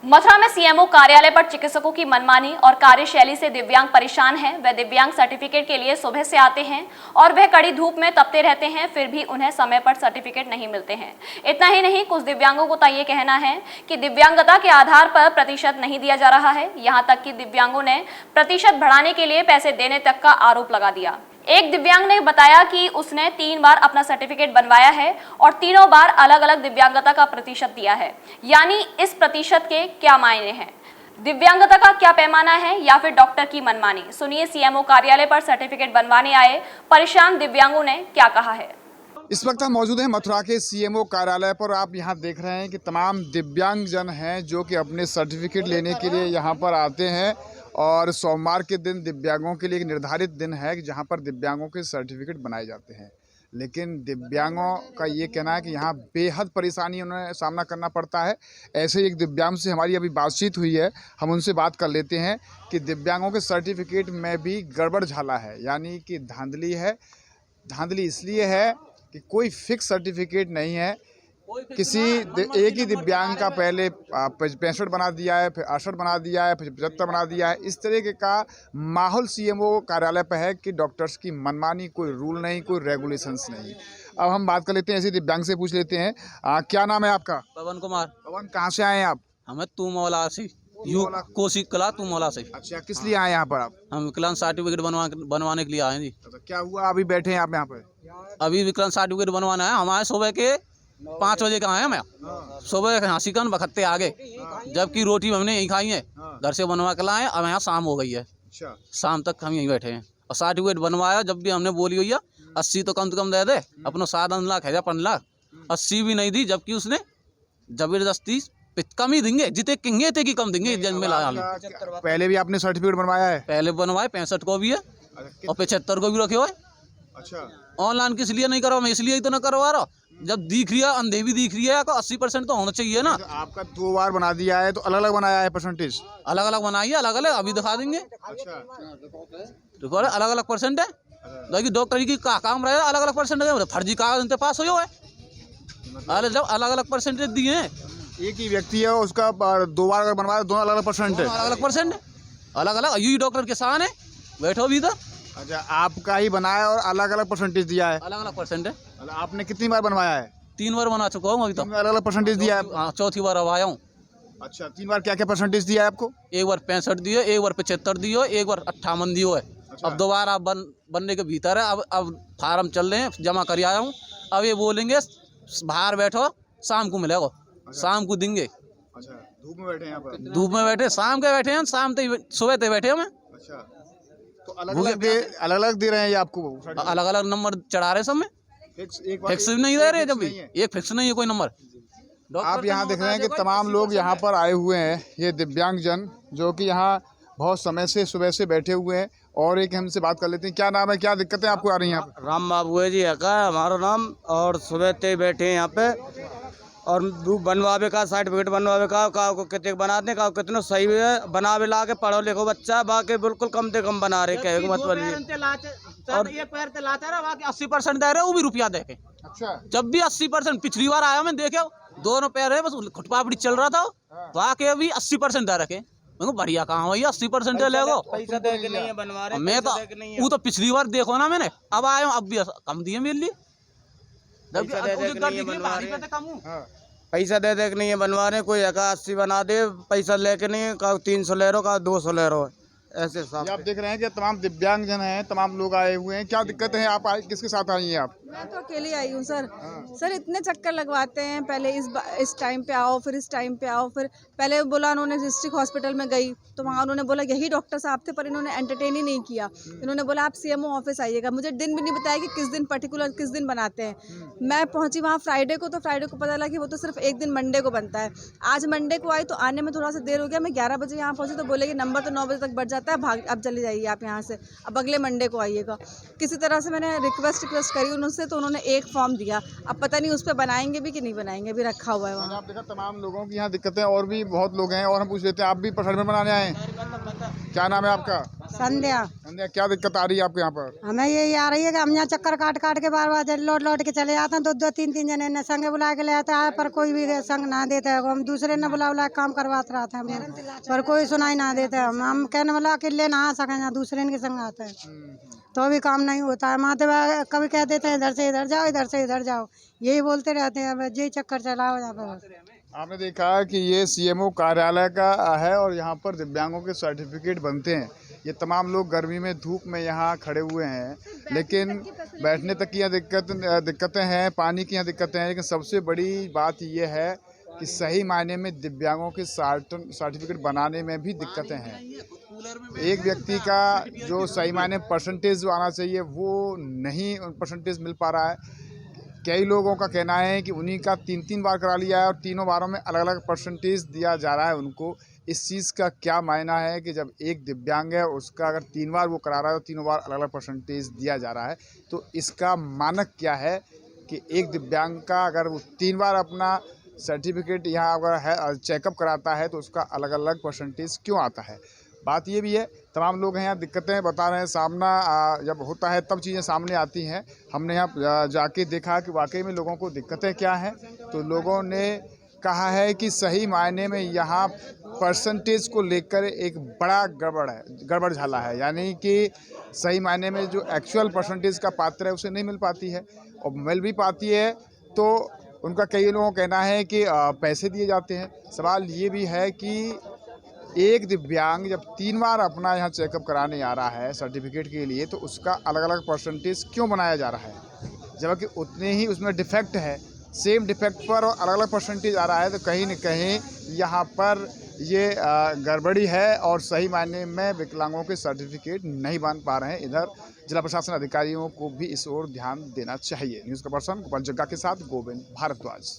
मथुरा में सीएमओ कार्यालय पर चिकित्सकों की मनमानी और कार्यशैली से दिव्यांग परेशान हैं। वह दिव्यांग सर्टिफिकेट के लिए सुबह से आते हैं और वह कड़ी धूप में तपते रहते हैं, फिर भी उन्हें समय पर सर्टिफिकेट नहीं मिलते हैं। इतना ही नहीं, कुछ दिव्यांगों को तो ये कहना है कि दिव्यांगता के आधार पर प्रतिशत नहीं दिया जा रहा है। यहाँ तक कि दिव्यांगों ने प्रतिशत बढ़ाने के लिए पैसे देने तक का आरोप लगा दिया। एक दिव्यांग ने बताया कि उसने 3 बार अपना सर्टिफिकेट बनवाया है और तीनों बार अलग अलग दिव्यांगता का प्रतिशत दिया है। यानी इस प्रतिशत के क्या मायने हैं, दिव्यांगता का क्या पैमाना है या फिर डॉक्टर की मनमानी? सुनिए सीएमओ कार्यालय पर सर्टिफिकेट बनवाने आए परेशान दिव्यांगों ने क्या कहा है। इस वक्त हम मौजूद हैं मथुरा के सीएमओ कार्यालय पर। आप यहां देख रहे हैं कि तमाम दिव्यांग जन हैं जो कि अपने सर्टिफिकेट लेने के लिए यहां पर आते हैं और सोमवार के दिन दिव्यांगों के लिए एक निर्धारित दिन है कि जहां पर दिव्यांगों के सर्टिफिकेट बनाए जाते हैं। लेकिन दिव्यांगों का ये कहना है कि यहाँ बेहद परेशानी उन्हें सामना करना पड़ता है। ऐसे ही एक दिव्यांग से हमारी अभी बातचीत हुई है, हम उनसे बात कर लेते हैं कि दिव्यांगों के सर्टिफिकेट में भी गड़बड़ झाला है, यानी कि धांधली है। धांधली इसलिए है कि कोई फिक्स सर्टिफिकेट नहीं है। किसी एक ही दिव्यांग का पहले 65 बना दिया है, फिर 68 बना दिया है, फिर 75 बना दिया है। इस तरीके का माहौल सीएमओ कार्यालय पर है कि डॉक्टर्स की मनमानी, कोई रूल नहीं, कोई रेगुलेशंस नहीं। अब हम बात कर लेते हैं, ऐसे दिव्यांग से पूछ लेते हैं, क्या नाम है आपका? पवन कुमार। पवन, कहाँ से आए हैं आप? हमें तू मौला से कोसी कला तू मौला से। अच्छा, किस लिए आए यहाँ पर आप? हम विकलांग सर्टिफिकेट बनवाने के लिए आए जी। अच्छा, क्या हुआ? अभी बैठे हैं आप यहाँ पे? अभी विकलांग सर्टिफिकेट बनवाना है। हमारे सुबह के 5 बजे का आए मैं। सुबह हाँसी कन बखत्ते आगे, जबकि रोटी हमने यहीं खाई है, घर से बनवा के लाए। अब यहाँ शाम हो गई है, शाम तक हम यहीं बैठे हैं और सर्टिफिकेट बनवाया। जब भी हमने बोली हुई है 80 तो कम से कम दे दे, अपना 7 लाख है या 5 लाख, 80 भी नहीं दी, जबकि उसने जबरदस्ती कम ही देंगे, जितने कहेंगे थे कि कम देंगे। पहले भी आपने सर्टिफिकेट बनवाया है? पहले बनवाए, 65 को भी है और 75 को भी रखे हुए। अच्छा, ऑनलाइन किस लिए नहीं करवा? मैं इसलिए ही तो ना करवा रहा, जब दिख रही है, अंधे भी दिख रही है, तो 80% तो होना चाहिए ना। तो आपका 2 बार बना दिया है, तो अलग अलग बनाया है परसेंटेज? अलग अलग बनाइए, अलग अलग अभी दिखा देंगे। अच्छा, देखो अलग अलग परसेंट है, लेकिन डॉक्टर की काम रहे अलग अलग परसेंट है, फर्जी कागज पास हो है। जब अलग अलग परसेंटेज दिए हैं, एक ही व्यक्ति है, उसका 2 बार अगर बनवाया, दोनों अलग अलग परसेंट है। अलग अलग परसेंट है, अलग अलग यही डॉक्टर के साथ है, बैठो भी इधर। अच्छा, आपका ही बनाया और अलग अलग परसेंटेज दिया है? अलग अलग परसेंट है। आपने कितनी बार बनवाया है? 3 बार बना चुका हूँ अभी तक। अलग अलग परसेंटेज दिया है? हाँ, चौथी बार अब आया हूँ। अच्छा, 3 बार क्या क्या परसेंटेज दिया है आपको? एक बार 65 दियो, एक बार 75 दियो, एक बार 58 दियो है। अच्छा। अब दोबारा बनने के भीतर है। अब फार्म चल रहे हैं, जमा कर आया हूँ। अब ये बोलेंगे बाहर बैठो, शाम को मिलेगा। अच्छा। शाम को देंगे। अच्छा, धूप में बैठे हैं यहाँ पर? धूप में बैठे, शाम के बैठे हैं, शाम तक सुबह तक बैठे हैं। अच्छा, तो अलग अलग दे रहे हैं ये आपको? अलग अलग नंबर चढ़ा रहे सब में, फिक्स नहीं दे रहे। जब भी एक फिक्स नहीं है कोई नंबर। आप यहाँ देख रहे हैं कि तमाम लोग यहाँ पर आए हुए हैं, ये दिव्यांग जन जो कि यहाँ बहुत समय से सुबह से बैठे हुए हैं। और एक हमसे बात कर लेते हैं, क्या नाम है, क्या दिक्कतें आपको आ रही हैं? यहाँ राम बाबू है जी, है हमारा नाम। और सुबह ते बैठे हैं यहाँ पे, और बनवावे का सर्टिफिकेट बनवावे का कितने बनाते का कितने सही है, बनावे ला के पढ़ो लिखो बच्चा, बाकी बिल्कुल कम से कम बना रहे। कहे मतलब और एक पैर ते लाते रहे, बाकी 80% दे रहे, वो भी रुपया दे के। अच्छा, जब भी 80%, पिछली बार आया मैं देखे दोनों पैर है, बस खुटपापड़ी चल रहा था, बाकी अभी 80% दे रखे। बढ़िया कहाँ भैया 80% ले लो, पैसा दे के नहीं है बनवा रहे। मैं तो वो तो पिछली बार देखो ना मैंने, अब आया हूँ, अब भी कम दिए मेरे लिए। पैसा दे दे के नहीं है बनवा रहे। कोई है 80 बना दे, पैसा लेके नहीं है, का 300 ले रहो, का 200 ले रहो, ऐसे साहब। आप देख रहे हैं कि तमाम दिव्यांग जन हैं, तमाम लोग आए हुए हैं। क्या दिक्कत है? आप किसके साथ आई हैं आप? मैं तो अकेली आई हूँ सर। सर इतने चक्कर लगवाते हैं, पहले इस टाइम पे आओ, फिर इस टाइम पे आओ, फिर पहले बोला उन्होंने डिस्ट्रिक्ट हॉस्पिटल में गई तो वहाँ उन्होंने बोला यही डॉक्टर साहब थे, पर इन्होंने एंटरटेन ही नहीं किया। इन्होंने बोला आप सीएमओ ऑफिस आइएगा। मुझे दिन भी नहीं बताया कि किस दिन पर्टिकुलर किस दिन बनाते हैं। मैं पहुँची वहाँ फ्राइडे को, तो फ्राइडे को पता लगा कि वो तो सिर्फ एक दिन मंडे को बनता है। आज मंडे को आई तो आने में थोड़ा सा देर हो गया। मैं 11 बजे यहाँ पहुँची तो बोले कि नंबर तो 9 बजे तक बढ़ जाता है, अब चले जाइए आप यहाँ से, अब अगले मंडे को आइएगा। किसी तरह से मैंने रिक्वेस्ट करी उनसे, तो उन्होंने एक फॉर्म दिया। अब पता नहीं उस पर बनाएंगे भी कि नहीं बनाएंगे, अभी रखा हुआ है वहाँ। आप देखा तमाम लोगों की यहाँ दिक्कतें, और भी बहुत लोग हैं, और हम पूछ लेते हैं, आप भी सर्टिफिकेट बनाने आए हैं? क्या नाम है आपका? संध्या। संध्या, क्या दिक्कत आ रही है आपके यहाँ पर? हमें यही आ रही है कि हम यहाँ चक्कर काट काट के बार बार लौट लौट के चले जाते हैं। दो दो तीन तीन जने ने संग बुला के ले आता है, पर कोई भी संग ना देता है। हम दूसरे ने बुला बुला के काम करवाते रहते हैं, पर कोई सुनाई ना देता है। हम कहने वाला अकेले ना आ सके, यहाँ दूसरे के संग आते हैं तो भी काम नहीं होता है। माते कभी कह देते हैं इधर से इधर जाओ, इधर से इधर जाओ, यही बोलते रहते हैं। अब यही चक्कर चलाओ यहाँ पर। आपने देखा कि ये सीएमओ कार्यालय का है और यहाँ पर दिव्यांगों के सर्टिफिकेट बनते हैं। ये तमाम लोग गर्मी में धूप में यहाँ खड़े हुए हैं, लेकिन बैठने तक की यहाँ दिक्कतें हैं, पानी की यहाँ दिक्कतें हैं। लेकिन सबसे बड़ी बात ये है कि सही मायने में दिव्यांगों के सर्टिफिकेट बनाने में भी दिक्कतें हैं। एक व्यक्ति का जो सही मायने परसेंटेज जो आना चाहिए वो नहीं परसेंटेज मिल पा रहा है। कई लोगों का कहना है कि उन्हीं का 3-3 बार करा लिया है और तीनों बारों में अलग अलग परसेंटेज दिया जा रहा है उनको। इस चीज़ का क्या मायना है कि जब एक दिव्यांग है उसका अगर 3 बार वो करा रहा है तो तीनों बार अलग अलग परसेंटेज दिया जा रहा है, तो इसका मानक क्या है कि एक दिव्यांग का अगर वो 3 बार अपना सर्टिफिकेट यहाँ अगर है चेकअप कराता है तो उसका अलग अलग परसेंटेज क्यों आता है। बात ये भी है, तमाम लोग हैं यहाँ दिक्कतें बता रहे हैं। सामना जब होता है तब चीज़ें सामने आती हैं। हमने यहाँ जाके देखा कि वाकई में लोगों को दिक्कतें क्या हैं, तो लोगों ने कहा है कि सही मायने में यहाँ परसेंटेज को लेकर एक बड़ा गड़बड़ झाला है। यानी कि सही मायने में जो एक्चुअल परसेंटेज का पात्र है उसे नहीं मिल पाती है, और मिल भी पाती है तो उनका कई लोगों का कहना है कि पैसे दिए जाते हैं। सवाल ये भी है कि एक दिव्यांग जब 3 बार अपना यहाँ चेकअप कराने आ रहा है सर्टिफिकेट के लिए, तो उसका अलग अलग परसेंटेज क्यों बनाया जा रहा है, जबकि उतने ही उसमें डिफेक्ट है। सेम डिफेक्ट पर अलग अलग परसेंटेज आ रहा है, तो कहीं न कहीं यहाँ पर ये गड़बड़ी है और सही मायने में विकलांगों के सर्टिफिकेट नहीं बन पा रहे हैं। इधर जिला प्रशासन अधिकारियों को भी इस ओर ध्यान देना चाहिए। न्यूज़ का पर्सन गोपाल जग्गा के साथ गोविंद भारद्वाज।